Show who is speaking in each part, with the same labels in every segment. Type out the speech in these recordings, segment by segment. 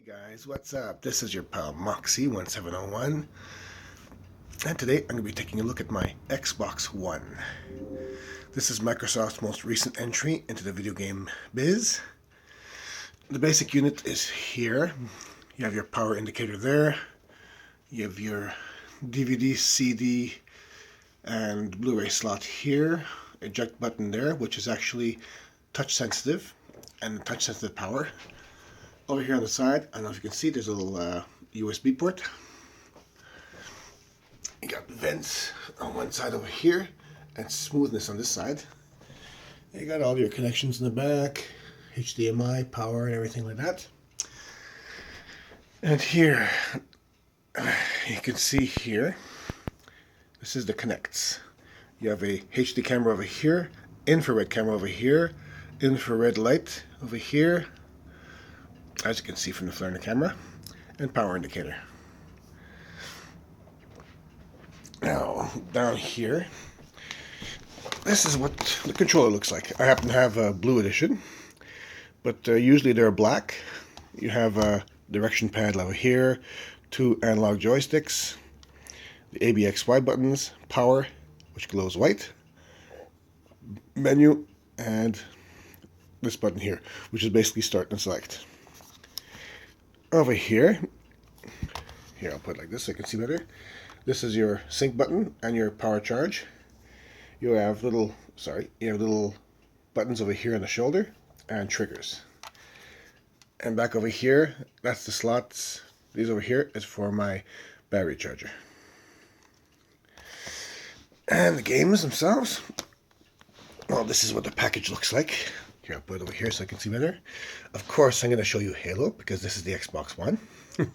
Speaker 1: Hey guys, what's up? This is your pal Moxie1701, and today I'm going to be taking a look at my Xbox One. This is Microsoft's most recent entry into the video game biz. The basic unit is here. You have your power indicator there. You have your DVD, CD, and Blu-ray slot here. Eject button there, which is actually touch sensitive, and touch sensitive power. Over here on the side, I don't know if you can see, there's a little USB port. You got vents on one side over here, and smoothness on this side. You got all your connections in the back, HDMI, power, and everything like that. And here, you can see here, this is the connects. You have a HD camera over here, infrared camera over here, infrared light over here, as you can see from the flare in the camera, and power indicator. Now, down here, this is what the controller looks like. I happen to have a blue edition, but usually they're black. You have a direction pad over here, 2 analog joysticks, the ABXY buttons, power, which glows white, menu, and this button here, which is basically start and select. Over here, I'll put it like this so you can see better. This is your sync button and your power charge. You have little buttons over here on the shoulder and triggers. And back over here, that's the slots. These over here is for my battery charger. And the games themselves, well, this is what the package looks like. Here, I'll put it over here so I can see better. Of course, I'm going to show you Halo because this is the Xbox One. You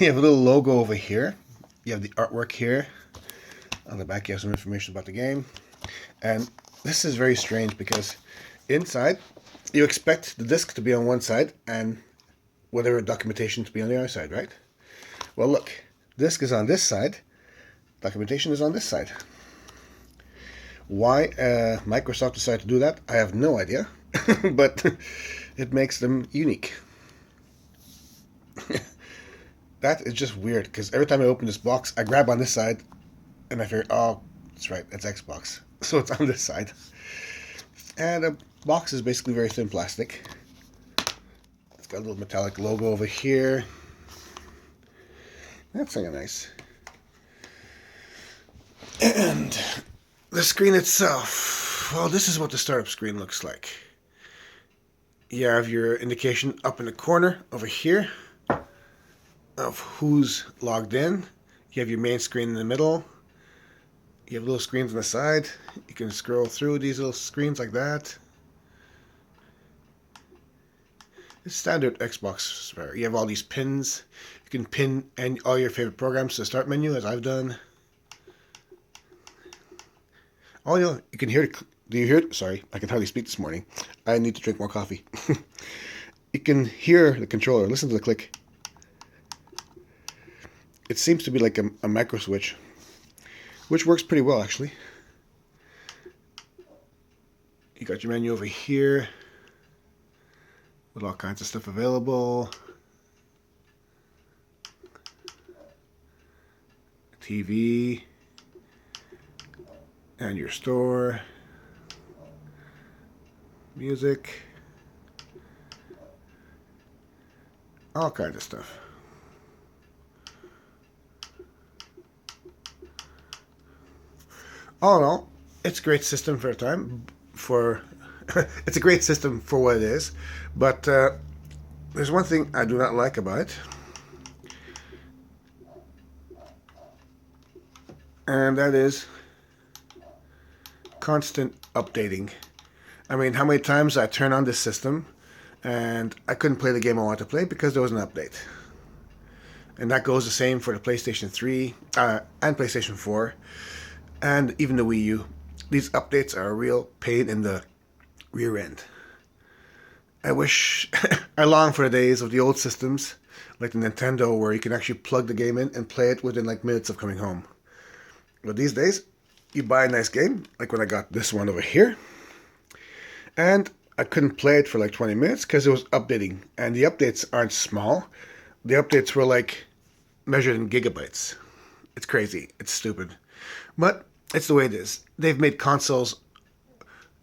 Speaker 1: have a little logo over here. You have the artwork here. On the back, you have some information about the game. And this is very strange because inside, you expect the disc to be on one side and whatever documentation to be on the other side, right? Well, look, disc is on this side, documentation is on this side. Why Microsoft decided to do that, I have no idea. But it makes them unique. That is just weird, because every time I open this box, I grab on this side, and I figure, oh, that's right, it's Xbox. So it's on this side. And the box is basically very thin plastic. It's got a little metallic logo over here. That's kind of nice. And the screen itself, well, this is what the startup screen looks like. You have your indication up in the corner over here of who's logged in. You have your main screen in the middle. You have little screens on the side. You can scroll through these little screens like that. It's standard Xbox fare. You have all these pins. You can pin all your favorite programs to the start menu, as I've done. Oh, you can hear it. Do you hear it? Sorry, I can hardly speak this morning. I need to drink more coffee. You can hear the controller. Listen to the click. It seems to be like a micro switch, which works pretty well, actually. You got your menu over here with all kinds of stuff available. TV. And your store. Music. All kinds of stuff. All in all, it's a great system for a time. It's a great system for what it is. But there's one thing I do not like about it. And that is constant updating. I mean, how many times I turn on this system and I couldn't play the game I wanted to play because there was an update. And that goes the same for the PlayStation 3 and PlayStation 4 and even the Wii U. These updates are a real pain in the rear end. I long for the days of the old systems like the Nintendo where you can actually plug the game in and play it within like minutes of coming home. But these days, you buy a nice game, like when I got this one over here, and I couldn't play it for like 20 minutes because it was updating. And the updates aren't small. The updates were like measured in gigabytes. It's crazy. It's stupid. But it's the way it is. They've made consoles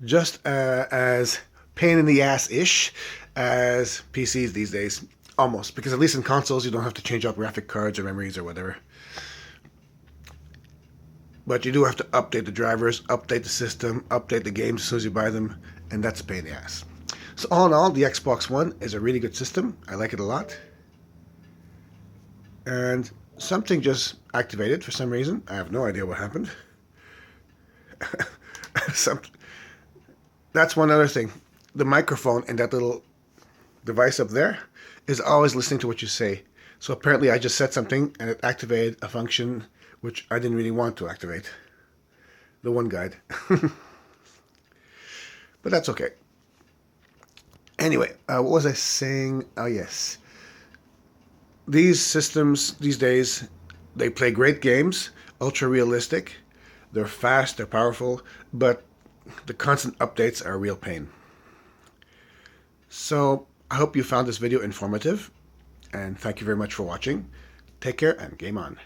Speaker 1: just as pain in the ass-ish as PCs these days. Almost. Because at least in consoles you don't have to change out graphic cards or memories or whatever. But you do have to update the drivers, update the system, update the games as soon as you buy them, and that's a pain in the ass. So all in all, the Xbox One is a really good system. I like it a lot. And something just activated for some reason. I have no idea what happened. That's one other thing. The microphone in that little device up there is always listening to what you say. So apparently I just said something and it activated a function which I didn't really want to activate. The one guide. But that's okay. Anyway, what was I saying? Oh, yes. These systems, these days, they play great games, ultra realistic. They're fast, they're powerful, but the constant updates are a real pain. So, I hope you found this video informative, and thank you very much for watching. Take care and game on.